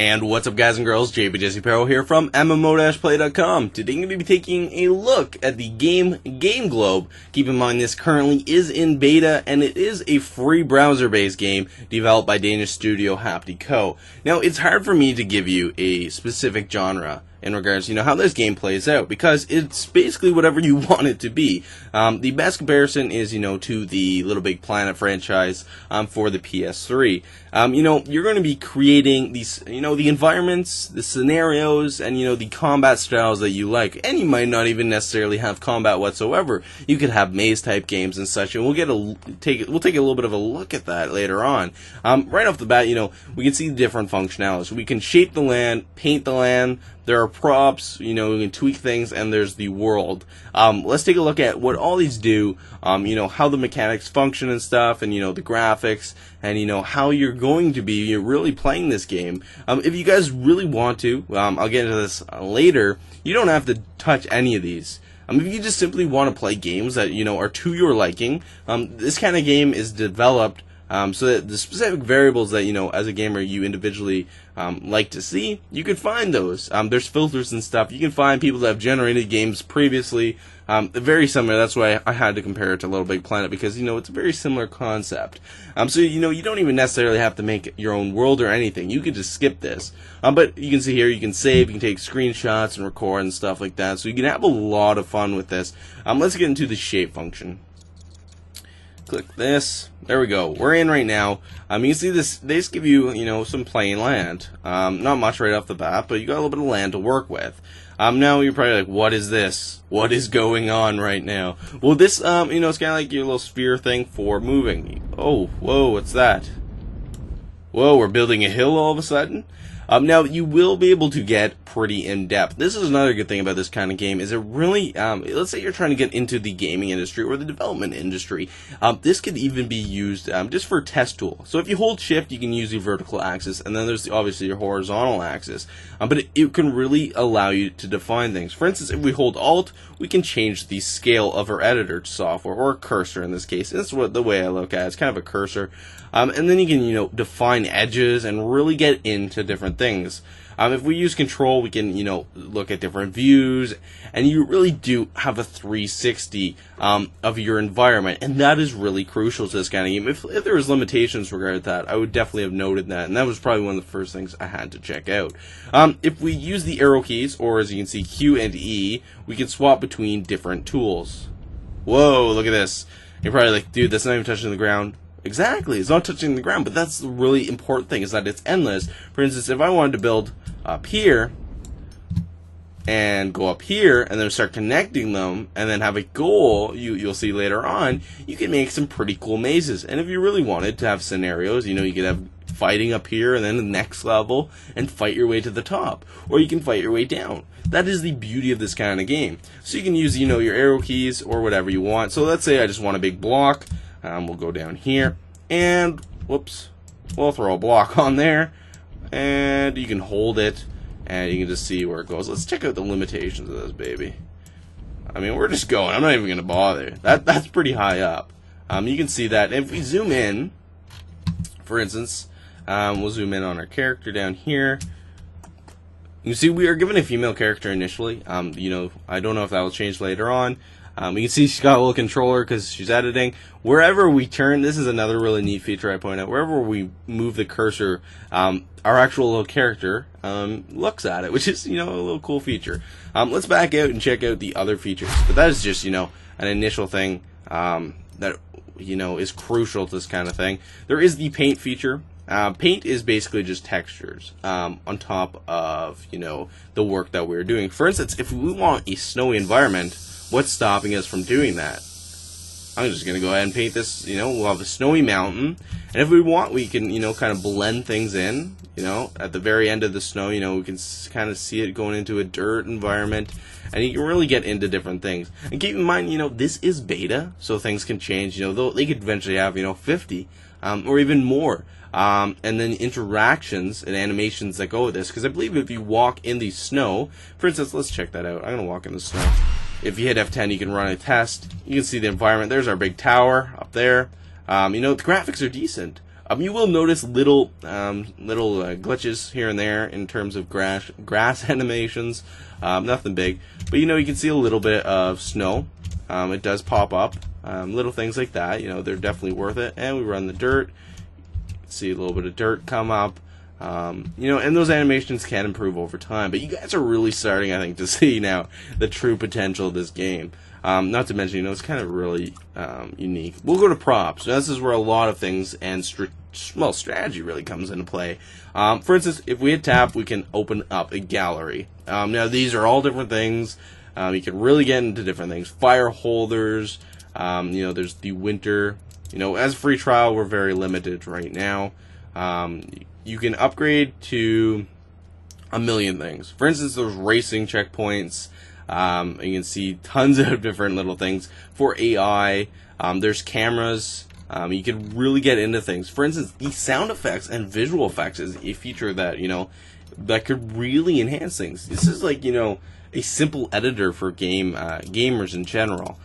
And what's up, guys and girls? JP Jesse Perro here from MMO-play.com. Today I'm going to be taking a look at the game GameGlobe. Keep in mind this currently is in beta, and it is a free browser-based game developed by Danish studio Haptico. Now, it's hard for me to give you a specific genre in regards to, how this game plays out, because it's basically whatever you want it to be. The best comparison is, to the Little Big Planet franchise for the PS3. You're going to be creating these, the environments, the scenarios, and, the combat styles that you like. And you might not even necessarily have combat whatsoever. You could have maze-type games and such, and we'll take a little bit of a look at that later on. Right off the bat, we can see the different functionalities. We can shape the land, paint the land. There are props, we can tweak things, and there's the world. Let's take a look at what all these do, how the mechanics function and stuff, and, the graphics, and, how you're going to be really playing this game. If you guys really want to, I'll get into this later, you don't have to touch any of these. If you just simply want to play games that, are to your liking, this kind of game is developed so that the specific variables that, as a gamer you individually like to see, you can find those. There's filters and stuff. You can find people that have generated games previously. Very similar. That's why I had to compare it to Little Big Planet, because, it's a very similar concept. So, you don't even necessarily have to make your own world or anything. You can just skip this. But you can see here, you can save, you can take screenshots and record and stuff like that. So you can have a lot of fun with this. Let's get into the shape function. Click this. There we go. We're in right now. You can see this. They just give you, some plain land. Not much right off the bat, but you got a little bit of land to work with. Now you're probably like, what is this? What is going on right now? Well, this, it's kind of like your little sphere thing for moving. Oh, whoa, what's that? Whoa, we're building a hill all of a sudden? Now, you will be able to get pretty in-depth. This is another good thing about this kind of game, is it really, let's say you're trying to get into the gaming industry or the development industry, this could even be used just for a test tool. So if you hold shift, you can use the vertical axis, and then there's obviously your horizontal axis. But it can really allow you to define things. For instance, if we hold alt, we can change the scale of our editor software, or a cursor in this case. And that's the way I look at it. It's kind of a cursor. And then you can, define edges and really get into different things. If we use control, we can, look at different views, and you really do have a 360 of your environment, and that is really crucial to this kind of game. If there was limitations regarding that, I would definitely have noted that, and that was probably one of the first things I had to check out. If we use the arrow keys, or as you can see, Q and E, we can swap between different tools. Whoa, look at this. You're probably like, dude, that's not even touching the ground. Exactly, it's not touching the ground, but that's the really important thing, is that it's endless. For instance, if I wanted to build up here, and go up here, and then start connecting them, and then have a goal, you'll see later on, you can make some pretty cool mazes. And if you really wanted to have scenarios, you could have fighting up here, and then the next level, and fight your way to the top. Or you can fight your way down. That is the beauty of this kind of game. So you can use, your arrow keys, or whatever you want. So let's say I just want a big block. We'll go down here, and, whoops, we'll throw a block on there, and you can hold it, and you can just see where it goes. Let's check out the limitations of this baby. We're just going. I'm not even going to bother. That's pretty high up. You can see that. If we zoom in, for instance, we'll zoom in on our character down here. You can see we are given a female character initially. I don't know if that will change later on. You can see she's got a little controller because she's editing. Wherever we turn, this is another really neat feature I point out. Wherever we move the cursor, our actual little character looks at it, which is, a little cool feature. Let's back out and check out the other features. But that is just, an initial thing that, is crucial to this kind of thing. There is the paint feature. Paint is basically just textures on top of, the work that we're doing. For instance, if we want a snowy environment, what's stopping us from doing that? I'm just going to go ahead and paint this, we'll have a snowy mountain, and if we want, we can, kind of blend things in, at the very end of the snow, we can kind of see it going into a dirt environment, and you can really get into different things. And keep in mind, this is beta, so things can change, they could eventually have, 50, or even more. And then interactions and animations that go with this, because I believe if you walk in the snow, for instance, let's check that out. I'm going to walk in the snow. If you hit F10, you can run a test. You can see the environment. There's our big tower up there. The graphics are decent. You will notice little glitches here and there in terms of grass animations. Nothing big, but you can see a little bit of snow. It does pop up. Little things like that, they're definitely worth it. And we run the dirt. See a little bit of dirt come up. And those animations can improve over time, but you guys are really starting, I think, to see now the true potential of this game. Not to mention, it's kind of really unique. We'll go to props. Now, this is where a lot of things and strategy really comes into play. For instance, if we hit tab, we can open up a gallery. Now, these are all different things. You can really get into different things. Fire holders. There's the winter. As a free trial, we're very limited right now. You can upgrade to a million things. For instance, there's racing checkpoints. You can see tons of different little things for AI. There's cameras. You can really get into things. For instance, the sound effects and visual effects is a feature that that could really enhance things. This is like a simple editor for gamers in general.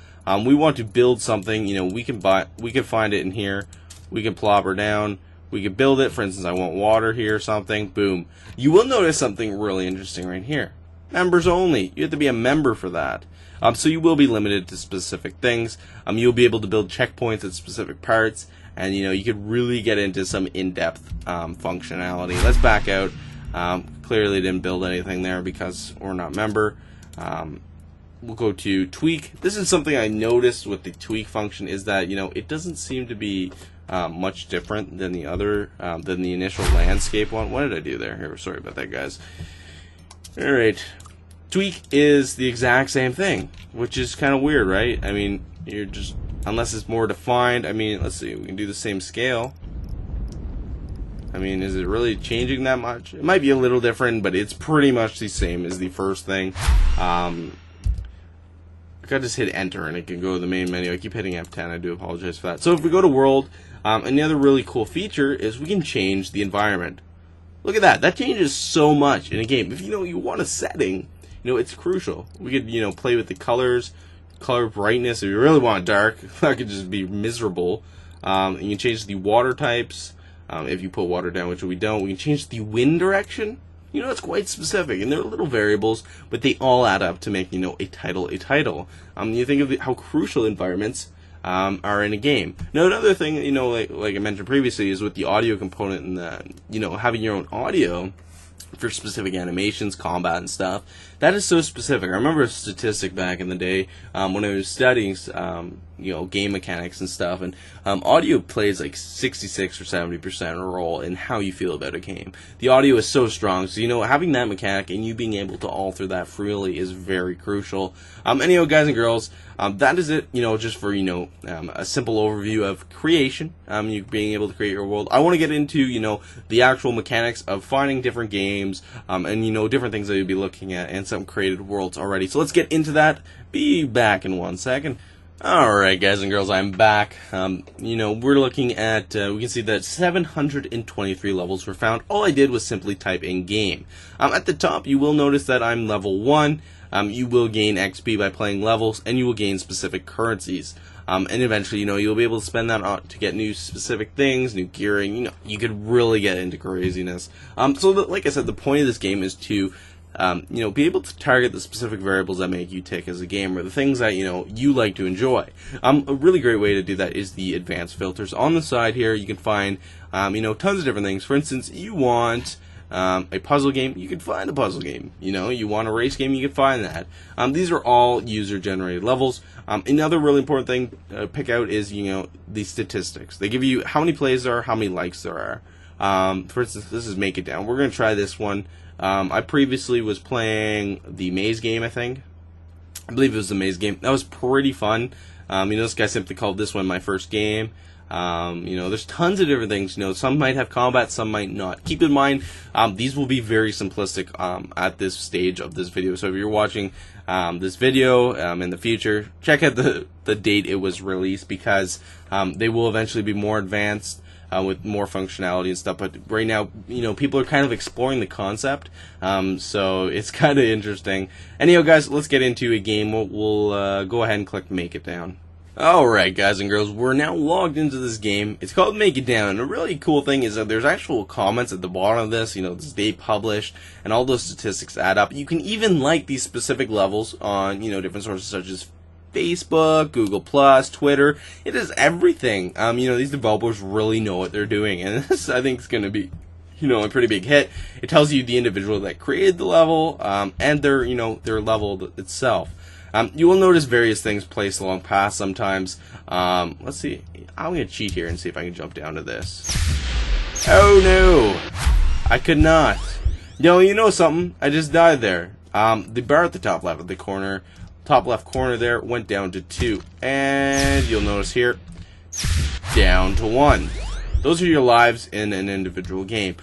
We want to build something. We can find it in here. We can plop her down. We can build it. For instance, I want water here or something. Boom. You will notice something really interesting right here. Members only. You have to be a member for that. So you will be limited to specific things. You'll be able to build checkpoints at specific parts, and you could really get into some in-depth functionality. Let's back out. Clearly didn't build anything there because we're not member. We'll go to tweak. This is something I noticed with the tweak function is that it doesn't seem to be much different than the other than the initial landscape one. What did I do there? Here, sorry about that, guys. All right, tweak is the exact same thing, which is kind of weird, right? I mean, you're just unless it's more defined. I mean, let's see. We can do the same scale. I mean, is it really changing that much? It might be a little different, but it's pretty much the same as the first thing. I gotta just hit enter and it can go to the main menu. I keep hitting F10. I do apologize for that. So if we go to world, another really cool feature is we can change the environment. Look at that. That changes so much in a game. If you want a setting, it's crucial. We could play with the colors, color brightness. If you really want it dark, that could just be miserable. You can change the water types. If you put water down, which we don't, we can change the wind direction. It's quite specific, and they're little variables, but they all add up to make a title a title. You think of how crucial environments are in a game. Now, another thing, like I mentioned previously, is with the audio component and the, having your own audio for specific animations, combat, and stuff. That is so specific. I remember a statistic back in the day when I was studying, game mechanics and stuff, and audio plays like 66 or 70% role in how you feel about a game. The audio is so strong, so having that mechanic and you being able to alter that freely is very crucial. Anyway, guys and girls, that is it. Just for a simple overview of creation. You being able to create your world. I want to get into the actual mechanics of finding different games and different things that you'll be looking at and some created worlds already. So let's get into that. Be back in 1 second. Alright, guys and girls, I'm back. We're looking at, we can see that 723 levels were found. All I did was simply type in game. At the top, you will notice that I'm level 1. You will gain XP by playing levels, and you will gain specific currencies. And eventually, you'll be able to spend that on to get new specific things, new gearing. You could really get into craziness. Like I said, the point of this game is to be able to target the specific variables that make you tick as a gamer, the things that, you like to enjoy. A really great way to do that is the advanced filters. On the side here, you can find, tons of different things. For instance, you want a puzzle game, you can find a puzzle game. You want a race game, you can find that. These are all user-generated levels. Another really important thing to pick out is, the statistics. They give you how many plays there are, how many likes there are. For instance, this is Make It Down. We're going to try this one. I previously was playing the maze game, I think. I believe it was the maze game. That was pretty fun. This guy simply called this one my first game. There's tons of different things. Some might have combat, some might not. Keep in mind, these will be very simplistic at this stage of this video. So if you're watching this video in the future, check out the date it was released, because they will eventually be more advanced. With more functionality and stuff, but right now, people are kind of exploring the concept, so it's kind of interesting. Anyhow, guys, let's get into a game. We'll go ahead and click Make It Down. Alright guys and girls, we're now logged into this game. It's called Make It Down, and a really cool thing is that there's actual comments at the bottom of this, this date published, and all those statistics add up. You can even like these specific levels on, different sources such as Facebook, Google+, Twitter. It is everything. These developers really know what they're doing, and this I think is going to be a pretty big hit. It tells you the individual that created the level, and their level itself. You will notice various things placed along paths sometimes. Let's see. I'm going to cheat here and see if I can jump down to this. Oh no! I could not. You know something? I just died there. The bar at the top left of the corner, top left corner there, went down to 2. And you'll notice here, down to 1. Those are your lives in an individual game.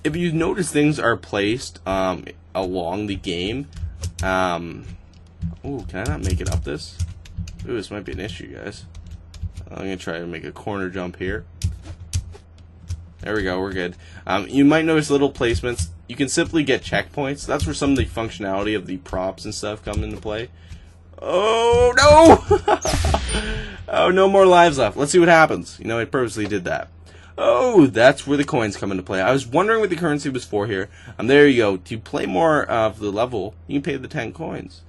If you notice things are placed along the game, ooh, can I not make it up this? Ooh, this might be an issue, guys. I'm going to try to make a corner jump here. There we go, we're good. You might notice little placements. You can simply get checkpoints. That's where some of the functionality of the props and stuff come into play. Oh, no! Oh, no more lives left. Let's see what happens. I purposely did that. Oh, that's where the coins come into play. I was wondering what the currency was for here. There you go. To play more of the level, you can pay the 10 coins.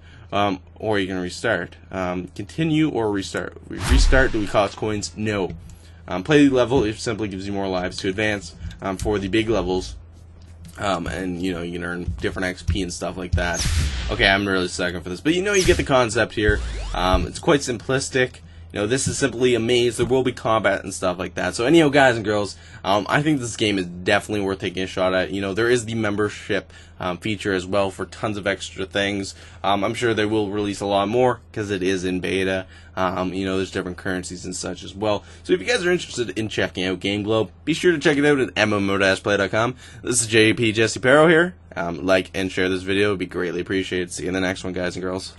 Or you can restart. Continue or restart. Restart, do we cost coins? No. Play the level, it simply gives you more lives to advance for the big levels. And you can earn different XP and stuff like that. Okay, I'm really sucking for this, but you get the concept here. It's quite simplistic. This is simply a maze. There will be combat and stuff like that. So anyhow, guys and girls, I think this game is definitely worth taking a shot at. There is the membership feature as well for tons of extra things. I'm sure they will release a lot more because it is in beta. There's different currencies and such as well. So if you guys are interested in checking out GameGlobe, be sure to check it out at mmo-play.com. This is JP Jesse Perro here. Like and share this video. It would be greatly appreciated. See you in the next one, guys and girls.